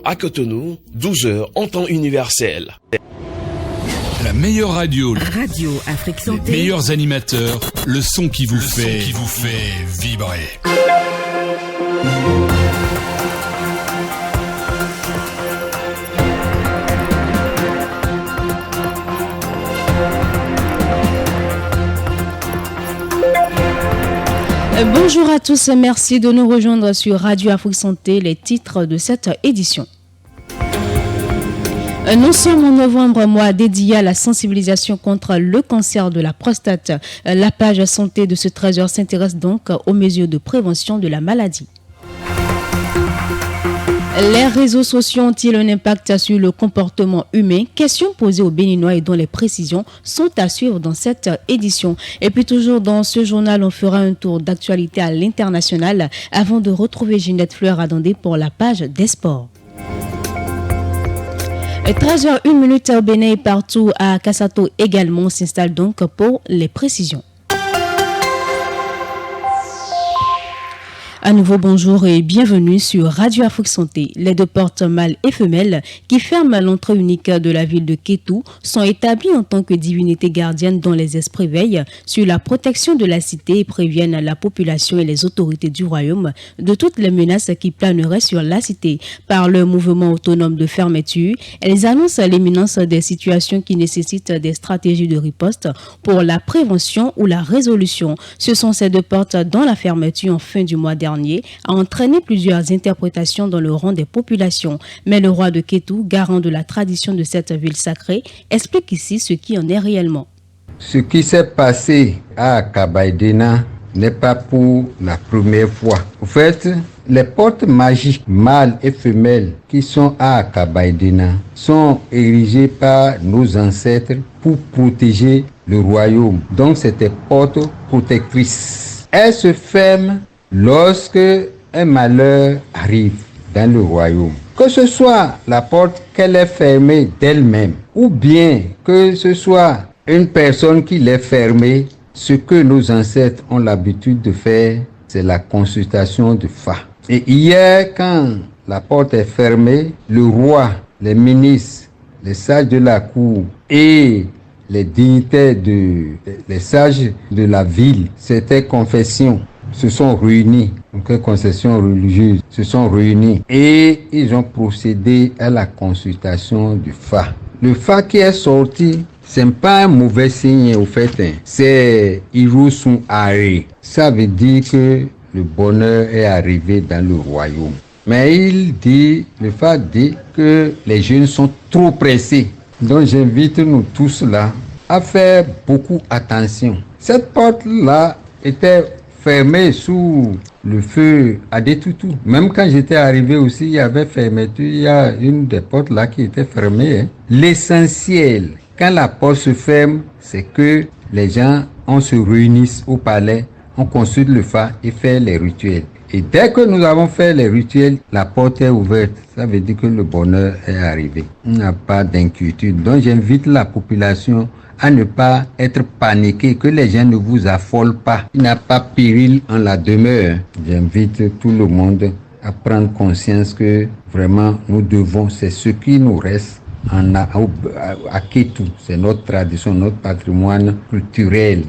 À Cotonou, 12h en temps universel. La meilleure radio. Radio Afrique Santé. Les meilleurs animateurs. Le son qui vous fait vibrer. Bonjour à tous, merci de nous rejoindre sur Radio Afrique Santé, les titres de cette édition. Nous sommes en novembre, mois dédié à la sensibilisation contre le cancer de la prostate. La page santé de ce trésor s'intéresse donc aux mesures de prévention de la maladie. Les réseaux sociaux ont-ils un impact sur le comportement humain? Question posée aux Béninois et dont les précisions sont à suivre dans cette édition. Et puis toujours dans ce journal, on fera un tour d'actualité à l'international avant de retrouver Ginette Fleur-Adandé pour la page des sports. 13h01 au Bénin et partout à Kassato également. On s'installe donc pour les précisions. À nouveau, bonjour et bienvenue sur Radio Afrique Santé. Les deux portes mâles et femelles qui ferment l'entrée unique de la ville de Kétou sont établies en tant que divinités gardiennes dont les esprits veillent sur la protection de la cité et préviennent la population et les autorités du royaume de toutes les menaces qui planeraient sur la cité. Par leur mouvement autonome de fermeture, elles annoncent l'imminence des situations qui nécessitent des stratégies de riposte pour la prévention ou la résolution. Ce sont ces deux portes dont la fermeture en fin du mois dernier a entraîné plusieurs interprétations dans le rang des populations. Mais le roi de Kétou, garant de la tradition de cette ville sacrée, explique ici ce qui en est réellement. Ce qui s'est passé à Kabaïdena n'est pas pour la première fois. En fait, les portes magiques mâles et femelles qui sont à Kabaïdena sont érigées par nos ancêtres pour protéger le royaume. Donc, c'est des portes protectrices. Elles se ferment lorsque un malheur arrive dans le royaume. Que ce soit la porte qu'elle est fermée d'elle-même ou bien que ce soit une personne qui l'est fermée, ce que nos ancêtres ont l'habitude de faire, c'est la consultation de Fa. Et hier, quand la porte est fermée, le roi, les ministres, les sages de la cour et les dignitaires les sages de la ville, c'était confession, se sont réunis, donc les concessions religieuses se sont réunis et ils ont procédé à la consultation du Fa. Le Fa qui est sorti, c'est pas un mauvais signe au fait, c'est Irusun Are. Ça veut dire que le bonheur est arrivé dans le royaume. Mais le Fa dit que les jeunes sont trop pressés. Donc j'invite nous tous là à faire beaucoup attention. Cette porte-là était fermée sous le feu à Détoutou. Même quand j'étais arrivé aussi, il y avait fermeture. Il y a une des portes là qui était fermée. L'essentiel, quand la porte se ferme, c'est que les gens, on se réunissent au palais, on consulte le Fa et fait les rituels. Et dès que nous avons fait les rituels, la porte est ouverte. Ça veut dire que le bonheur est arrivé. Il n'y a pas d'inquiétude. Donc j'invite la population à ne pas être paniqué, que les gens ne vous affolent pas. Il n'y a pas péril en la demeure. J'invite tout le monde à prendre conscience que vraiment nous devons, c'est ce qui nous reste à Kétou. C'est notre tradition, notre patrimoine culturel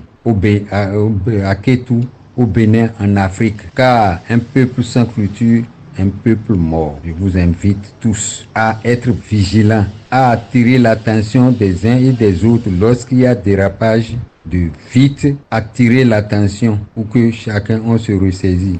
à Kétou, au Bénin, en Afrique. Car un peuple sans culture, un peuple mort. Je vous invite tous à être vigilants, à attirer l'attention des uns et des autres lorsqu'il y a dérapage, de vite attirer l'attention pour que chacun on se ressaisit.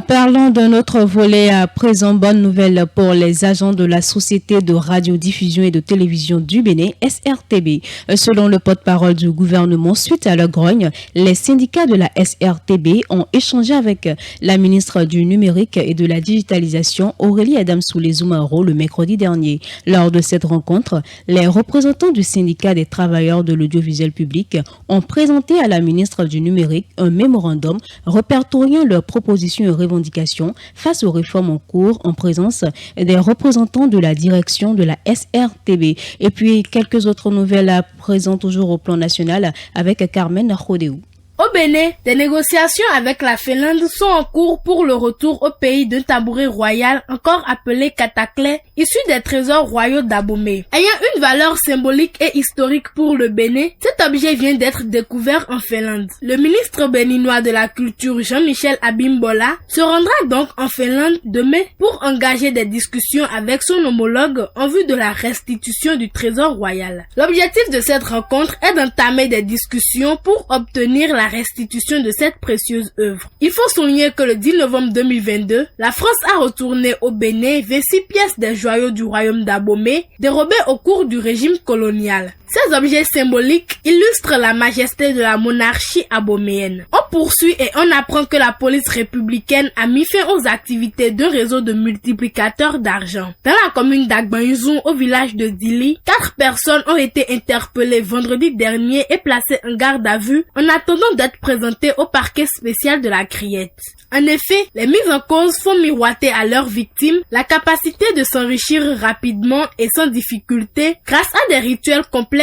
Parlons d'un autre volet à présent. Bonne nouvelle pour les agents de la Société de radiodiffusion et de télévision du Bénin, SRTB. Selon le porte-parole du gouvernement, suite à la grogne, les syndicats de la SRTB ont échangé avec la ministre du Numérique et de la Digitalisation, Aurélie Adamsoulé-Zoumaro, le mercredi dernier. Lors de cette rencontre, les représentants du syndicat des travailleurs de l'audiovisuel public ont présenté à la ministre du Numérique un mémorandum répertoriant leurs propositions et revendications face aux réformes en cours en présence des représentants de la direction de la SRTB. Et puis, quelques autres nouvelles à présent toujours au plan national avec Carmen Rodéou. Au Bénin, des négociations avec la Finlande sont en cours pour le retour au pays d'un tabouret royal encore appelé Katakle, issu des trésors royaux d'Abomey. Ayant une valeur symbolique et historique pour le Bénin, cet objet vient d'être découvert en Finlande. Le ministre béninois de la Culture Jean-Michel Abimbola se rendra donc en Finlande demain pour engager des discussions avec son homologue en vue de la restitution du trésor royal. L'objectif de cette rencontre est d'entamer des discussions pour obtenir la restitution de cette précieuse œuvre. Il faut souligner que le 10 novembre 2022, la France a retourné au Bénin 26 pièces des joyaux du royaume d'Abomey dérobées au cours du régime colonial. Ces objets symboliques illustrent la majesté de la monarchie aboméenne. On poursuit et on apprend que la police républicaine a mis fin aux activités d'un réseau de multiplicateurs d'argent. Dans la commune d'Agbanyouzou, au village de Dili, 4 personnes ont été interpellées vendredi dernier et placées en garde à vue en attendant d'être présentées au parquet spécial de la Criette. En effet, les mises en cause font miroiter à leurs victimes la capacité de s'enrichir rapidement et sans difficulté grâce à des rituels complexes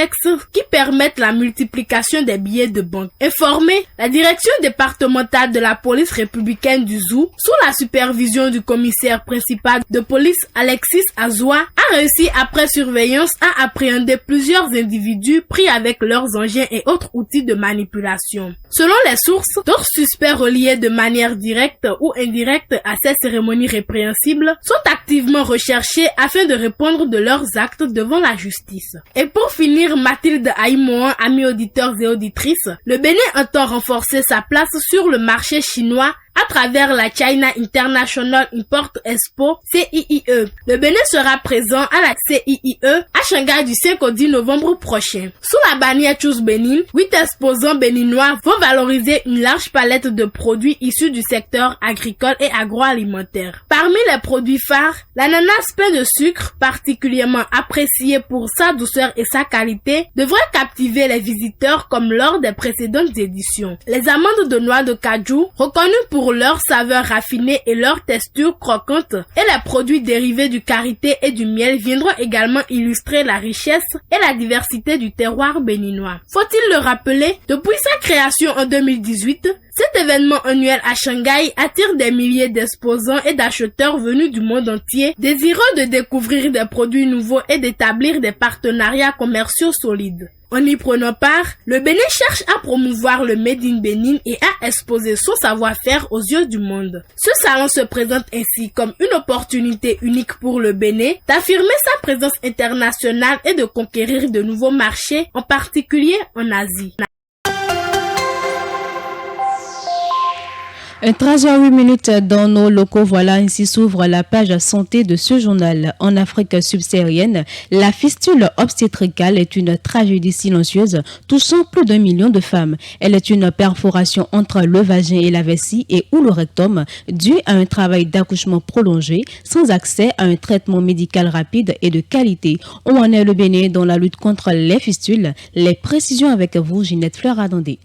qui permettent la multiplication des billets de banque. Informée, la direction départementale de la police républicaine du Zou, sous la supervision du commissaire principal de police Alexis Azoua, a réussi après surveillance à appréhender plusieurs individus pris avec leurs engins et autres outils de manipulation. Selon les sources, d'autres suspects reliés de manière directe ou indirecte à ces cérémonies répréhensibles sont activement recherchés afin de répondre de leurs actes devant la justice. Et pour finir, Mathilde Aïmoan, amis auditeurs et auditrices, le Bénin entend renforcer sa place sur le marché chinois à travers la China International Import Expo, CIIE. Le Bénin sera présent à la CIIE à Shanghai du 5 au 10 novembre prochain. Sous la bannière Choose Bénin, 8 exposants béninois vont valoriser une large palette de produits issus du secteur agricole et agroalimentaire. Parmi les produits phares, l'ananas pain de sucre, particulièrement apprécié pour sa douceur et sa qualité, devrait captiver les visiteurs comme lors des précédentes éditions. Les amandes de noix de cajou, reconnues pour leur saveur raffinée et leur texture croquante, et les produits dérivés du karité et du miel viendront également illustrer la richesse et la diversité du terroir béninois. Faut-il le rappeler, depuis sa création en 2018, cet événement annuel à Shanghai attire des milliers d'exposants et d'acheteurs venus du monde entier, désireux de découvrir des produits nouveaux et d'établir des partenariats commerciaux solides. En y prenant part, le Bénin cherche à promouvoir le Made in Bénin et à exposer son savoir-faire aux yeux du monde. Ce salon se présente ainsi comme une opportunité unique pour le Bénin d'affirmer sa présence internationale et de conquérir de nouveaux marchés, en particulier en Asie. 13h08 dans nos locaux, voilà ainsi s'ouvre la page santé de ce journal. En Afrique subsaharienne, la fistule obstétricale est une tragédie silencieuse touchant plus d'1 million de femmes. Elle est une perforation entre le vagin et la vessie et ou le rectum due à un travail d'accouchement prolongé sans accès à un traitement médical rapide et de qualité. Où en est le Bénin dans la lutte contre les fistules? Les précisions avec vous, Ginette Fleur-Adandé.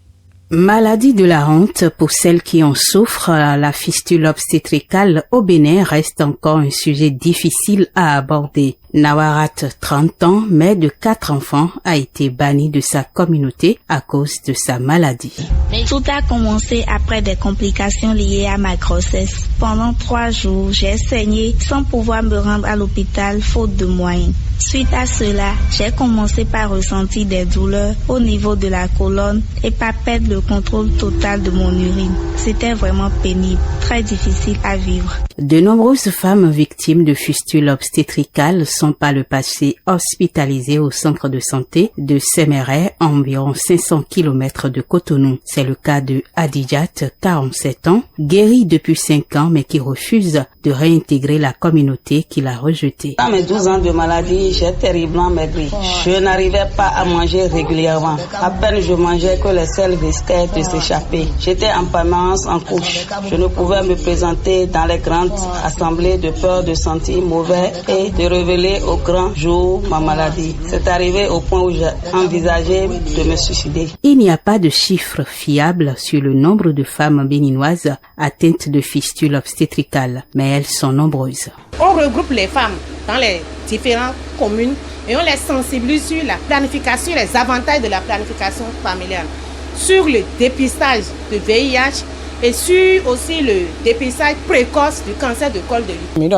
Maladie de la honte pour celles qui en souffrent, la fistule obstétricale au Bénin reste encore un sujet difficile à aborder. Nawarat, 30 ans, mère de 4 enfants, a été bannie de sa communauté à cause de sa maladie. Tout a commencé après des complications liées à ma grossesse. Pendant 3 jours, j'ai saigné sans pouvoir me rendre à l'hôpital faute de moyens. Suite à cela, j'ai commencé par ressentir des douleurs au niveau de la colonne et par perdre le contrôle total de mon urine. C'était vraiment pénible, très difficile à vivre. De nombreuses femmes victimes de fistules obstétricales sont par le passé hospitalisées au centre de santé de Séméret, à environ 500 km de Cotonou. C'est le cas de Adijat, 47 ans, guérie depuis 5 ans mais qui refuse de réintégrer la communauté qui l'a rejetée. À mes 12 ans de maladie, j'ai terriblement maigri. Je n'arrivais pas à manger régulièrement. À peine je mangeais que les selles risquaient de s'échapper. J'étais en permanence en couche. Je ne pouvais me présenter dans les grandes assemblées de peur de sentir mauvais et de révéler au grand jour ma maladie. C'est arrivé au point où j'ai envisagé de me suicider. Il n'y a pas de chiffres fiables sur le nombre de femmes béninoises atteintes de fistules obstétricales, mais elles sont nombreuses. On regroupe les femmes dans les différentes communes et on les sensibilise sur la planification, les avantages de la planification familiale. sur le dépistage de VIH et sur aussi le dépistage précoce du cancer de col de l'utérus.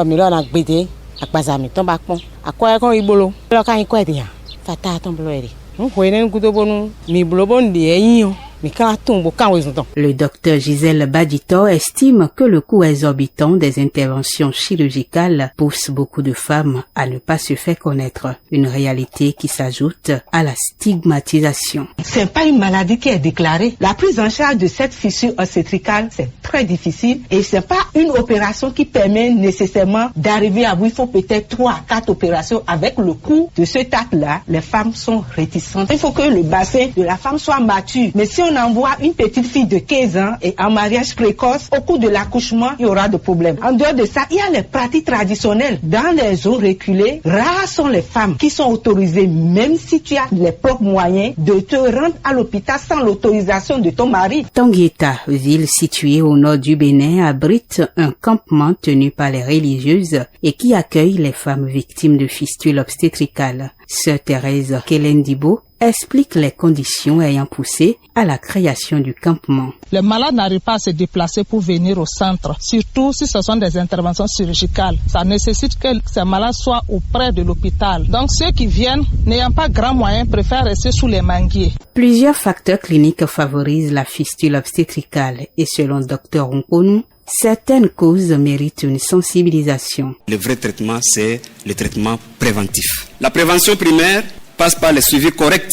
Le docteur Gisèle Badito estime que le coût exorbitant des interventions chirurgicales pousse beaucoup de femmes à ne pas se faire connaître, une réalité qui s'ajoute à la stigmatisation. C'est pas une maladie qui est déclarée. La prise en charge de cette fissure obstétricale, c'est très difficile et c'est pas une opération qui permet nécessairement d'arriver à bout. Il faut peut-être 3 à 4 opérations. Avec le coût de cet acte-là, les femmes sont réticentes. Il faut que le bassin de la femme soit mature. Mais si on envoie une petite fille de 15 ans et en mariage précoce, au cours de l'accouchement, il y aura des problèmes. En dehors de ça, il y a les pratiques traditionnelles. Dans les zones reculées, rares sont les femmes qui sont autorisées, même si tu as les propres moyens, de te rendre à l'hôpital sans l'autorisation de ton mari. Tangueta, ville située au nord du Bénin, abrite un campement tenu par les religieuses et qui accueille les femmes victimes de fistules obstétricales. Sœur Thérèse Kelendibo explique les conditions ayant poussé à la création du campement. Les malades n'arrivent pas à se déplacer pour venir au centre, surtout si ce sont des interventions chirurgicales. Ça nécessite que ces malades soient auprès de l'hôpital. Donc ceux qui viennent, n'ayant pas grand moyen, préfèrent rester sous les manguiers. Plusieurs facteurs cliniques favorisent la fistule obstétricale et selon Dr Nkonu, certaines causes méritent une sensibilisation. Le vrai traitement, c'est le traitement préventif. La prévention primaire passe par le suivi correct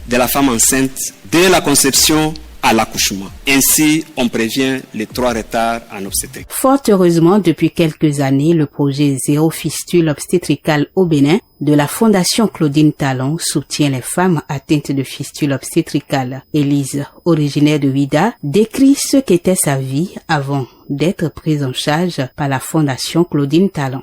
de la femme enceinte dès la conception à l'accouchement. Ainsi, on prévient les 3 retards en obstétrique. Fort heureusement, depuis quelques années, le projet Zéro Fistule Obstétricale au Bénin de la Fondation Claudine Talon soutient les femmes atteintes de fistule obstétricale. Élise, originaire de Ouida, décrit ce qu'était sa vie avant d'être prise en charge par la Fondation Claudine Talon.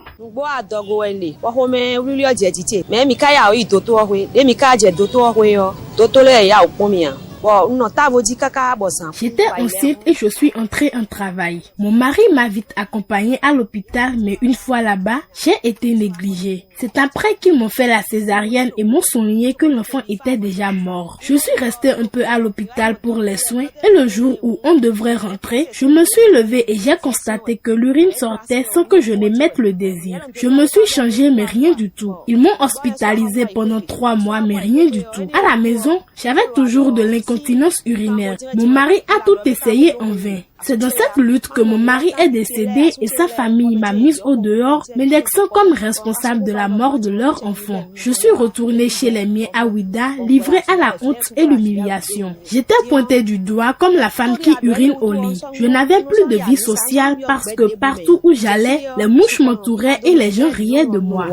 J'étais enceinte et je suis entrée en travail. Mon mari m'a vite accompagnée à l'hôpital, mais une fois là-bas, j'ai été négligée. C'est après qu'ils m'ont fait la césarienne et m'ont souligné que l'enfant était déjà mort. Je suis restée un peu à l'hôpital pour les soins et le jour où on devrait rentrer, je me suis levée et j'ai constaté que l'urine sortait sans que je n'émette le désir. Je me suis changée mais rien du tout. Ils m'ont hospitalisée pendant 3 mois mais rien du tout. À la maison, j'avais toujours de l'incontinence urinaire. Mon mari a tout essayé en vain. C'est dans cette lutte que mon mari est décédé et sa famille m'a mise au dehors, m'indexant comme responsable de la mort de leur enfant. Je suis retournée chez les miens à Ouida, livrée à la honte et l'humiliation. J'étais pointée du doigt comme la femme qui urine au lit. Je n'avais plus de vie sociale parce que partout où j'allais, les mouches m'entouraient et les gens riaient de moi.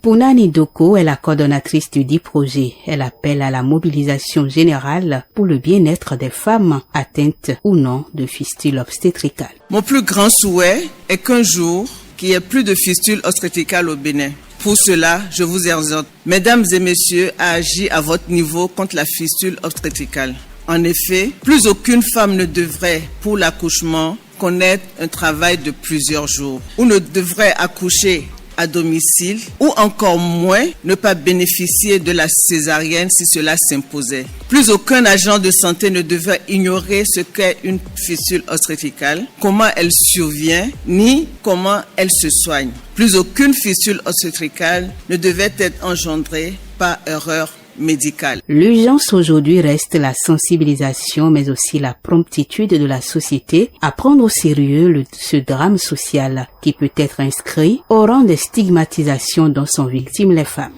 Punani Doko est la coordonnatrice du dit projet. Elle appelle à la mobilisation générale pour le bien-être des femmes atteintes ou non de fistule obstétricale. Mon plus grand souhait est qu'un jour, qu'il n'y ait plus de fistule obstétricale au Bénin. Pour cela, je vous exhorte, mesdames et messieurs, à agir à votre niveau contre la fistule obstétricale. En effet, plus aucune femme ne devrait, pour l'accouchement, connaître un travail de plusieurs jours ou ne devrait accoucher à domicile ou encore moins ne pas bénéficier de la césarienne si cela s'imposait. Plus aucun agent de santé ne devrait ignorer ce qu'est une fistule obstétricale, comment elle survient, ni comment elle se soigne. Plus aucune fistule obstétricale ne devait être engendrée par erreur médicale. L'urgence aujourd'hui reste la sensibilisation, mais aussi la promptitude de la société à prendre au sérieux ce drame social qui peut être inscrit au rang des stigmatisations dont sont victimes les femmes.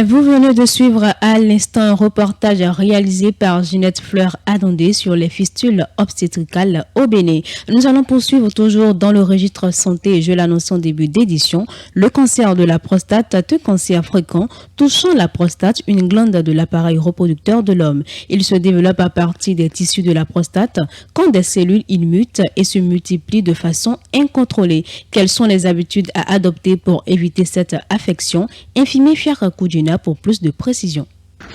Vous venez de suivre à l'instant un reportage réalisé par Ginette Fleur Adondé sur les fistules obstétricales au Bénin. Nous allons poursuivre toujours dans le registre santé et je l'annonce en début d'édition. Le cancer de la prostate est un cancer fréquent touchant la prostate, une glande de l'appareil reproducteur de l'homme. Il se développe à partir des tissus de la prostate quand des cellules y mutent et se multiplient de façon incontrôlée. Quelles sont les habitudes à adopter pour éviter cette affection? Infirmier Fiara Koudjina pour plus de précision.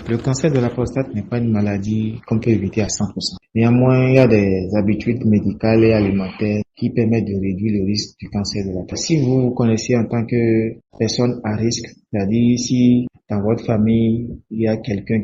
Le cancer de la prostate n'est pas une maladie qu'on peut éviter à 100%. Néanmoins, il y a des habitudes médicales et alimentaires qui qui permettent de réduire le risque du cancer de la prostate. Si vous vous connaissez en tant que personne à risque, c'est-à-dire si dans votre famille, il y a quelqu'un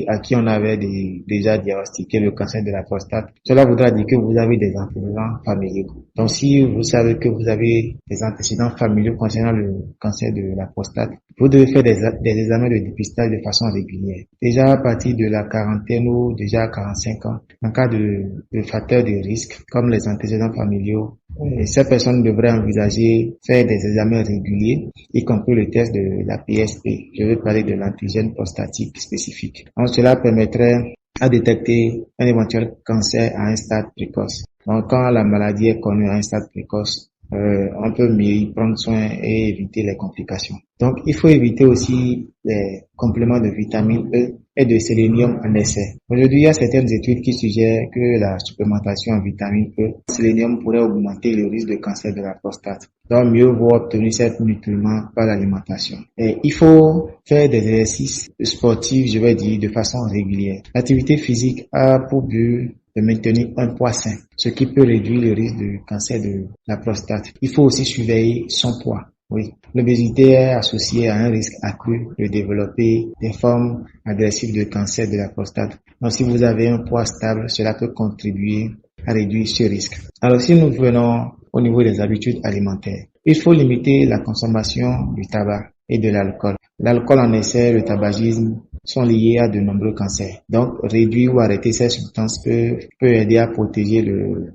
à qui on avait déjà diagnostiqué le cancer de la prostate, cela voudra dire que vous avez des antécédents familiaux. Donc, si vous savez que vous avez des antécédents familiaux concernant le cancer de la prostate, vous devez faire des examens de dépistage de façon régulière. Déjà à partir de la quarantaine ou déjà à 45 ans, en cas de facteurs de risque, comme les antécédents familiaux, ces personnes devraient envisager faire des examens réguliers, y compris le test de la PSP. Je vais parler de l'antigène prostatique spécifique. Donc, cela permettrait à détecter un éventuel cancer à un stade précoce. Donc, quand la maladie est connue à un stade précoce, on peut mieux y prendre soin et éviter les complications. Donc, il faut éviter aussi les compléments de vitamine E et de sélénium en excès. Aujourd'hui, il y a certaines études qui suggèrent que la supplémentation en vitamine E, sélénium pourrait augmenter le risque de cancer de la prostate. Donc, mieux vaut obtenir cet nutriment par l'alimentation. Et il faut faire des exercices sportifs, je vais dire, de façon régulière. L'activité physique a pour but de maintenir un poids sain, ce qui peut réduire le risque de cancer de la prostate. Il faut aussi surveiller son poids. Oui, l'obésité est associée à un risque accru de développer des formes agressives de cancer de la prostate. Donc, si vous avez un poids stable, cela peut contribuer à réduire ce risque. Alors, si nous venons au niveau des habitudes alimentaires, il faut limiter la consommation du tabac et de l'alcool. L'alcool en excès, le tabagisme sont liés à de nombreux cancers. Donc, réduire ou arrêter ces substances peut aider à protéger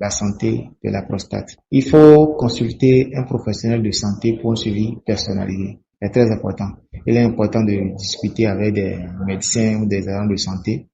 la santé de la prostate. Il faut consulter un professionnel de santé pour un suivi personnalisé. C'est très important. Il est important de discuter avec des médecins ou des agents de santé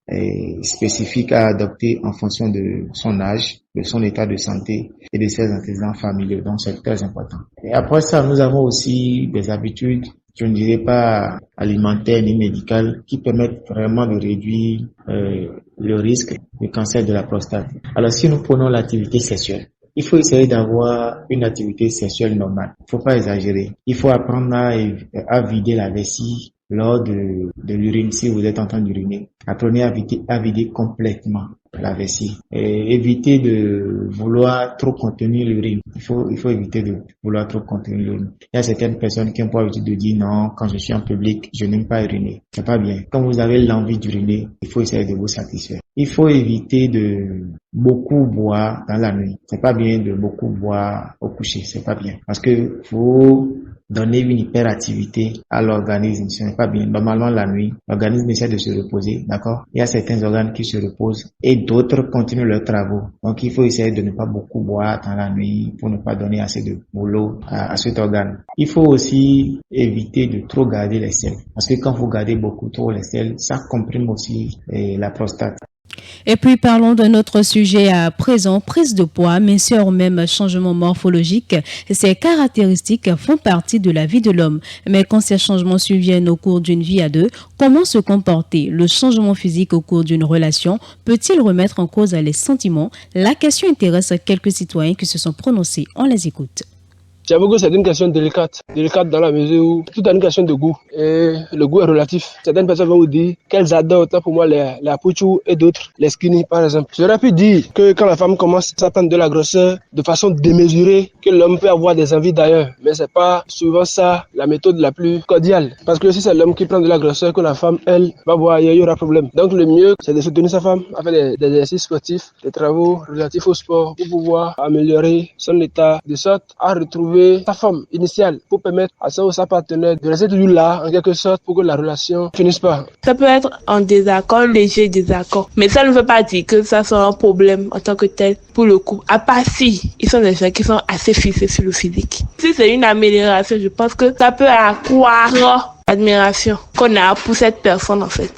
spécifiques à adopter en fonction de son âge, de son état de santé et de ses antécédents familiaux. Donc, c'est très important. Et après ça, nous avons aussi des habitudes, je ne dirais pas alimentaires ni médicales, qui permettent vraiment de réduire le risque de cancer de la prostate. Alors, si nous prenons l'activité sexuelle, il faut essayer d'avoir une activité sexuelle normale. Il ne faut pas exagérer. Il faut apprendre à vider la vessie lors de l'urine si vous êtes en train d'uriner. Apprenez à vider complètement la vessie. Et évitez de vouloir trop contenir l'urine. Il faut éviter de vouloir trop contenir l'urine. Il y a certaines personnes qui ont pour habitude de dire non, quand je suis en public, je n'aime pas uriner. C'est pas bien. Quand vous avez l'envie d'uriner, il faut essayer de vous satisfaire. Il faut éviter de beaucoup boire dans la nuit. C'est pas bien de beaucoup boire au coucher. C'est pas bien. Parce que vous donner une hyperactivité à l'organisme, ce n'est pas bien. Normalement, la nuit, l'organisme essaie de se reposer, d'accord? Il y a certains organes qui se reposent et d'autres continuent leurs travaux. Donc, il faut essayer de ne pas beaucoup boire dans la nuit pour ne pas donner assez de boulot à cet organe. Il faut aussi éviter de trop garder les selles. Parce que quand vous gardez beaucoup trop les selles, ça comprime aussi la prostate. Et puis parlons de notre sujet à présent, prise de poids, minceur ou même changement morphologique. Ces caractéristiques font partie de la vie de l'homme. Mais quand ces changements surviennent au cours d'une vie à deux, comment se comporter? Le changement physique au cours d'une relation peut-il remettre en cause les sentiments? La question intéresse quelques citoyens qui se sont prononcés. On les écoute. J'avoue que c'est une question délicate dans la mesure où tout est une question de goût et le goût est relatif. Certaines personnes vont vous dire qu'elles adorent autant pour moi les pouchou et d'autres les skinny par exemple. J'aurais pu dire que quand la femme commence à attendre de la grosseur de façon démesurée, que l'homme peut avoir des envies d'ailleurs, mais c'est pas souvent ça la méthode la plus cordiale. Parce que si c'est l'homme qui prend de la grosseur, que la femme elle va voir ailleurs, il y aura problème. Donc le mieux c'est de soutenir sa femme à faire des exercices sportifs, des travaux relatifs au sport pour pouvoir améliorer son état de sorte à retrouver sa forme initiale pour permettre à son ou sa partenaire de rester toujours là en quelque sorte pour que la relation finisse pas. Ça peut être un désaccord, léger désaccord, mais ça ne veut pas dire que ça soit un problème en tant que tel pour le couple. À part si ils sont des gens qui sont assez fixés sur le physique. Si c'est une amélioration, je pense que ça peut accroître l'admiration qu'on a pour cette personne en fait.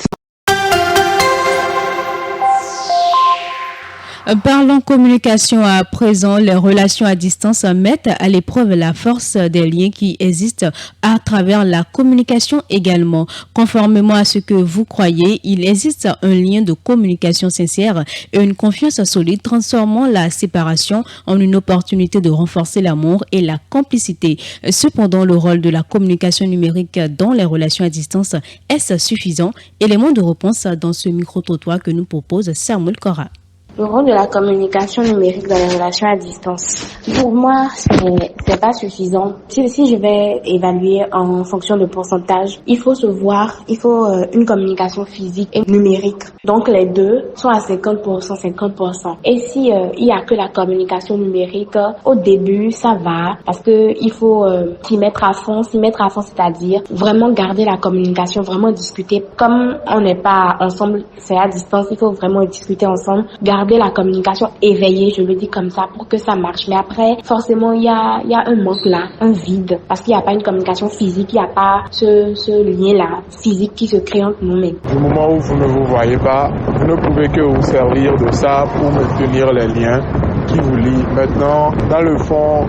Parlons communication à présent, les relations à distance mettent à l'épreuve la force des liens qui existent à travers la communication également. Conformément à ce que vous croyez, il existe un lien de communication sincère et une confiance solide, transformant la séparation en une opportunité de renforcer l'amour et la complicité. Cependant, le rôle de la communication numérique dans les relations à distance est suffisant? Élément de réponse dans ce micro-trottoir que nous propose Samuel Cora. Le rôle de la communication numérique dans les relations à distance. Pour moi, c'est pas suffisant. Si je vais évaluer en fonction de pourcentage, il faut se voir, il faut une communication physique et numérique. Donc les deux sont à 50%, 50%. Et si il y a que la communication numérique, au début, ça va, parce que il faut s'y mettre à fond, c'est-à-dire vraiment garder la communication, vraiment discuter. Comme on n'est pas ensemble, c'est à distance, il faut vraiment discuter ensemble, garder la communication éveillée, je le dis comme ça, pour que ça marche. Mais après, forcément, il y a un manque là, un vide, parce qu'il n'y a pas une communication physique, il n'y a pas ce lien-là physique qui se crée entre nous-mêmes. Du moment où vous ne vous voyez pas, vous ne pouvez que vous servir de ça pour maintenir les liens qui vous lient. Maintenant, dans le fond,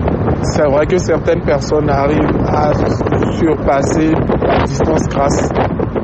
c'est vrai que certaines personnes arrivent à surpasser la distance grâce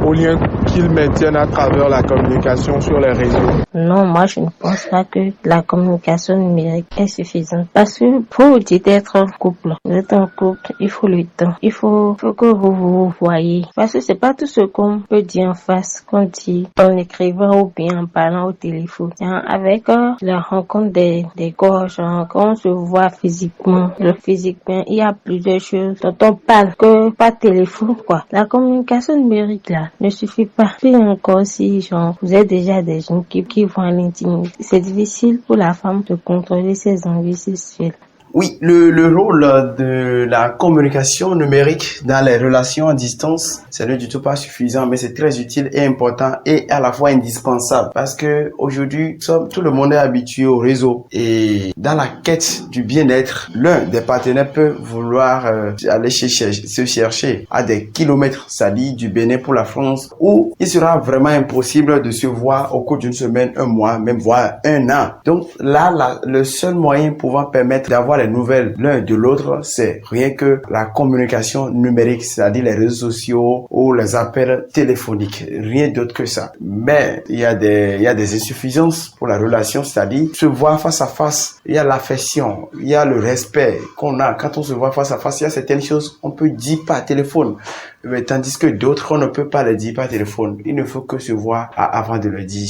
aux liens qu'ils maintiennent à travers la communication sur les réseaux. Non, moi je ne pense pas que la communication numérique est suffisante. Parce que pour vous dire d'être en couple, vous êtes en couple, il faut le temps. Il faut que vous voyez. Parce que c'est pas tout ce qu'on peut dire en face, qu'on dit en écrivant ou bien en parlant au téléphone. Avec la rencontre des gorges, quand on se voit physiquement, il y a plusieurs choses dont on parle que par téléphone, quoi. La communication numérique là ne suffit pas. Puis encore si vous êtes déjà des gens qui vont à l'intimité, c'est difficile pour la femme de contrôler ses envies sexuelles. Oui, le rôle de la communication numérique dans les relations à distance, c'est ne du tout pas suffisant, mais c'est très utile et important et à la fois indispensable parce que aujourd'hui, tout le monde est habitué au réseau et dans la quête du bien-être, l'un des partenaires peut vouloir aller se chercher à des kilomètres, c'est-à-dire du Bénin pour la France, où il sera vraiment impossible de se voir au cours d'une semaine, un mois, même voire un an. Donc là, le seul moyen pouvant permettre d'avoir les nouvelles l'un de l'autre, c'est rien que la communication numérique, c'est-à-dire les réseaux sociaux ou les appels téléphoniques, rien d'autre que ça. Mais il y a des insuffisances pour la relation, c'est-à-dire se voir face à face, il y a l'affection, il y a le respect qu'on a quand on se voit face à face, il y a certaines choses qu'on peut dire par téléphone, mais tandis que d'autres on ne peut pas les dire par téléphone. Il ne faut que se voir avant de le dire.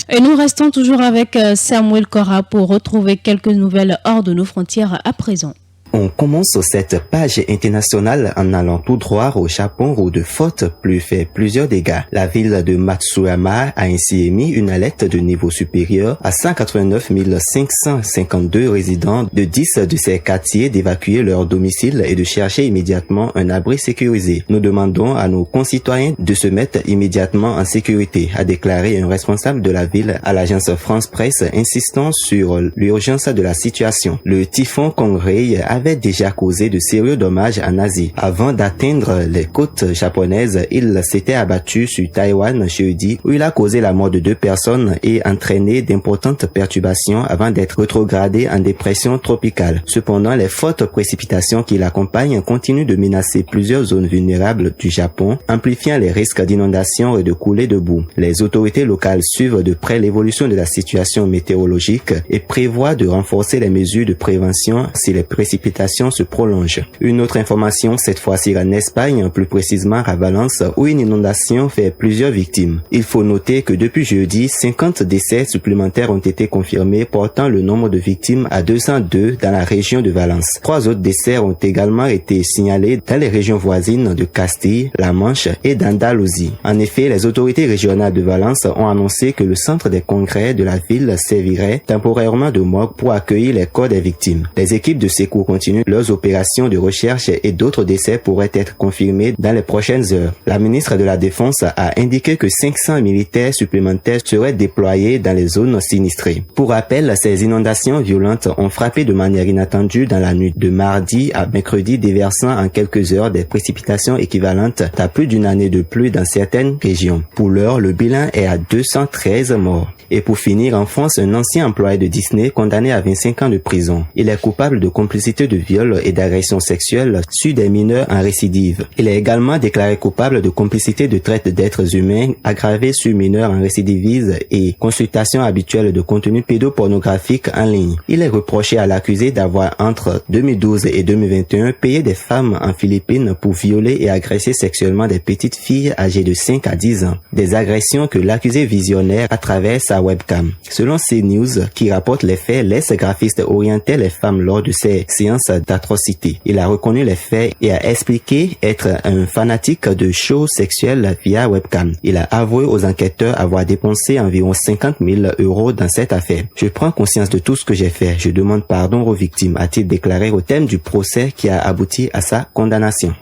Et nous restons toujours avec Samuel Cora pour retrouver quelques nouvelles hors de nos frontières à présent. On commence cette page internationale en allant tout droit au Japon où de fortes pluies fait plusieurs dégâts. La ville de Matsuyama a ainsi émis une alerte de niveau supérieur à 189 552 résidents de 10 de ces quartiers d'évacuer leur domicile et de chercher immédiatement un abri sécurisé. Nous demandons à nos concitoyens de se mettre immédiatement en sécurité, a déclaré un responsable de la ville à l'agence France Presse, insistant sur l'urgence de la situation. Le typhon Kongray avait déjà causé de sérieux dommages en Asie. Avant d'atteindre les côtes japonaises, il s'était abattu sur Taïwan jeudi où il a causé la mort de 2 personnes et entraîné d'importantes perturbations avant d'être rétrogradé en dépression tropicale. Cependant, les fortes précipitations qui l'accompagnent continuent de menacer plusieurs zones vulnérables du Japon, amplifiant les risques d'inondation et de coulées de boue. Les autorités locales suivent de près l'évolution de la situation météorologique et prévoient de renforcer les mesures de prévention si les précipitations se prolonge. Une autre information, cette fois-ci en Espagne, plus précisément à Valence, où une inondation fait plusieurs victimes. Il faut noter que depuis jeudi, 50 décès supplémentaires ont été confirmés, portant le nombre de victimes à 202 dans la région de Valence. 3 autres décès ont également été signalés dans les régions voisines de Castille, La Manche et d'Andalousie. En effet, les autorités régionales de Valence ont annoncé que le centre des congrès de la ville servirait temporairement de morgue pour accueillir les corps des victimes. Les équipes de secours continuent leurs opérations de recherche et d'autres décès pourraient être confirmés dans les prochaines heures. La ministre de la Défense a indiqué que 500 militaires supplémentaires seraient déployés dans les zones sinistrées. Pour rappel, ces inondations violentes ont frappé de manière inattendue dans la nuit de mardi à mercredi, déversant en quelques heures des précipitations équivalentes à plus d'une année de pluie dans certaines régions. Pour l'heure, le bilan est à 213 morts. Et pour finir, en France, un ancien employé de Disney condamné à 25 ans de prison. Il est coupable de complicité de viol et d'agression sexuelle sur des mineurs en récidive. Il est également déclaré coupable de complicité de traite d'êtres humains aggravée sur mineurs en récidivisme et consultation habituelle de contenu pédopornographique en ligne. Il est reproché à l'accusé d'avoir entre 2012 et 2021 payé des femmes en Philippines pour violer et agresser sexuellement des petites filles âgées de 5 à 10 ans. Des agressions que l'accusé visionnaire à travers sa webcam. Selon CNews, qui rapporte les faits, l'ex-graphiste orientait les femmes lors de ses séances d'atrocité. Il a reconnu les faits et a expliqué être un fanatique de shows sexuels via webcam. Il a avoué aux enquêteurs avoir dépensé environ 50 000 € dans cette affaire. Je prends conscience de tout ce que j'ai fait. Je demande pardon aux victimes, a-t-il déclaré au thème du procès qui a abouti à sa condamnation.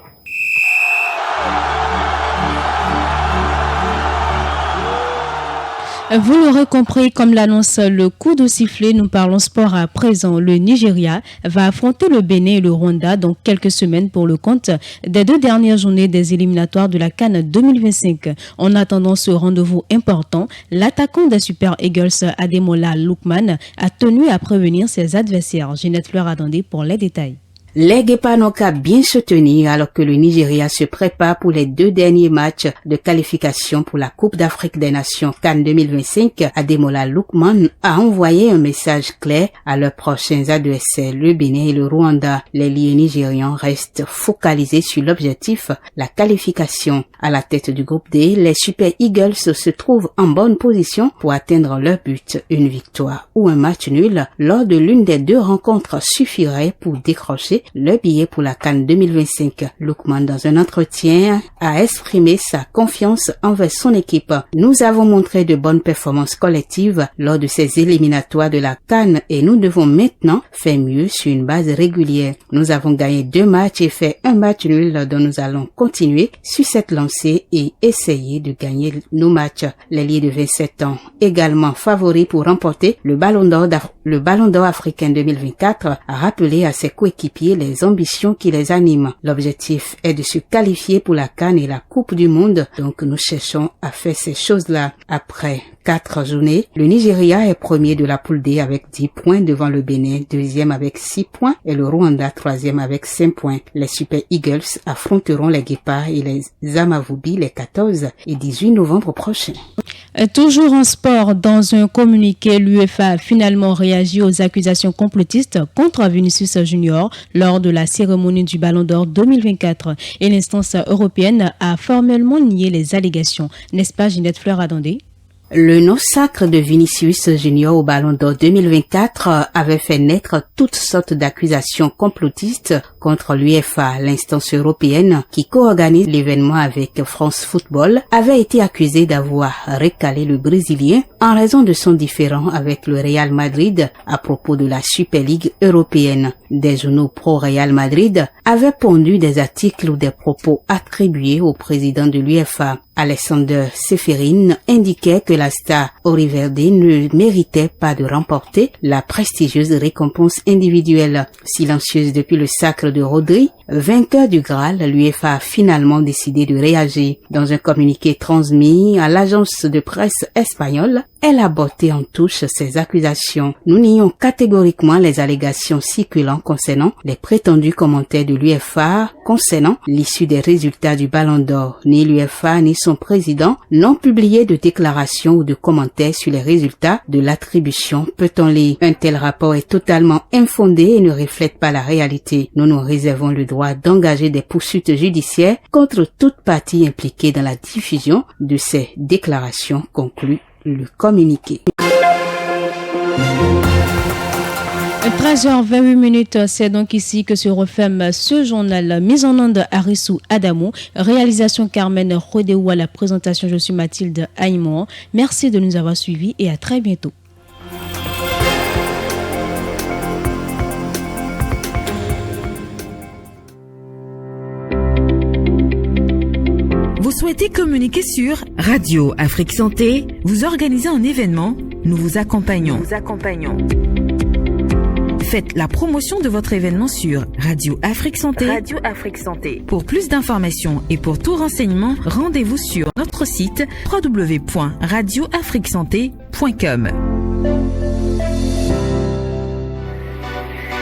Vous l'aurez compris, comme l'annonce le coup de sifflet, nous parlons sport à présent. Le Nigeria va affronter le Bénin et le Rwanda dans quelques semaines pour le compte des 2 dernières journées des éliminatoires de la CAN 2025. En attendant ce rendez-vous important, l'attaquant des Super Eagles, Ademola Lookman, a tenu à prévenir ses adversaires. Ginette Fleur attendait pour les détails. Les Guépards n'ont qu'à bien se tenir alors que le Nigeria se prépare pour les 2 derniers matchs de qualification pour la Coupe d'Afrique des Nations CAN 2025. Ademola Lookman a envoyé un message clair à leurs prochains adversaires, le Bénin et le Rwanda. Les lions nigérians restent focalisés sur l'objectif, la qualification. À la tête du groupe D, les Super Eagles se trouvent en bonne position pour atteindre leur but. Une victoire ou un match nul lors de l'une des 2 rencontres suffirait pour décrocher le billet pour la CAN 2025. Lookman, dans un entretien, a exprimé sa confiance envers son équipe. Nous avons montré de bonnes performances collectives lors de ces éliminatoires de la CAN et nous devons maintenant faire mieux sur une base régulière. Nous avons gagné 2 matchs et fait un match nul dont nous allons continuer sur cette lancée et essayer de gagner nos matchs. L'ailier de 27 ans, également favori pour remporter le Ballon d'Or africain 2024, a rappelé à ses coéquipiers les ambitions qui les animent. L'objectif est de se qualifier pour la CAN et la Coupe du Monde, donc nous cherchons à faire ces choses-là. Après 4 journées, le Nigeria est premier de la poule D avec 10 points devant le Bénin, 2e avec 6 points et le Rwanda 3e avec 5 points. Les Super Eagles affronteront les Guépards et les Amavubi les 14 et 18 novembre prochains. Toujours en sport, dans un communiqué, l'UEFA a finalement réagi aux accusations complotistes contre Vinicius Junior lors de la cérémonie du Ballon d'Or 2024 et l'instance européenne a formellement nié les allégations. N'est-ce pas Ginette Fleur Adandé? Le non-sacre de Vinicius Junior au Ballon d'Or 2024 avait fait naître toutes sortes d'accusations complotistes contre l'UEFA. L'instance européenne qui co-organise l'événement avec France Football avait été accusée d'avoir recalé le Brésilien en raison de son différend avec le Real Madrid à propos de la Super League européenne. Des journaux pro-Real Madrid avaient pondu des articles ou des propos attribués au président de l'UEFA. Alexander Seferin indiquait que la star Oriverde ne méritait pas de remporter la prestigieuse récompense individuelle. Silencieuse depuis le sacre de Rodri, vainqueur du Graal, l'UEFA a finalement décidé de réagir. Dans un communiqué transmis à l'agence de presse espagnole, elle a botté en touche ces accusations. Nous nions catégoriquement les allégations circulant concernant les prétendus commentaires de l'UEFA concernant l'issue des résultats du Ballon d'Or. Ni l'UEFA ni son président n'ont publié de déclarations ou de commentaires sur les résultats de l'attribution, peut-on lire. Un tel rapport est totalement infondé et ne reflète pas la réalité. Nous nous réservons le droit d'engager des poursuites judiciaires contre toute partie impliquée dans la diffusion de ces déclarations, conclut le communiqué. 13h28, c'est donc ici que se referme ce journal. Mise en onde Arissou Adamou, réalisation Carmen Rodéou, à la présentation, je suis Mathilde Aïmon. Merci de nous avoir suivis et à très bientôt. Vous souhaitez communiquer sur Radio Afrique Santé? Vous organisez un événement? Nous vous accompagnons. Faites la promotion de votre événement sur Radio Afrique Santé. Pour plus d'informations et pour tout renseignement, rendez-vous sur notre site www.radioafriquesanté.com.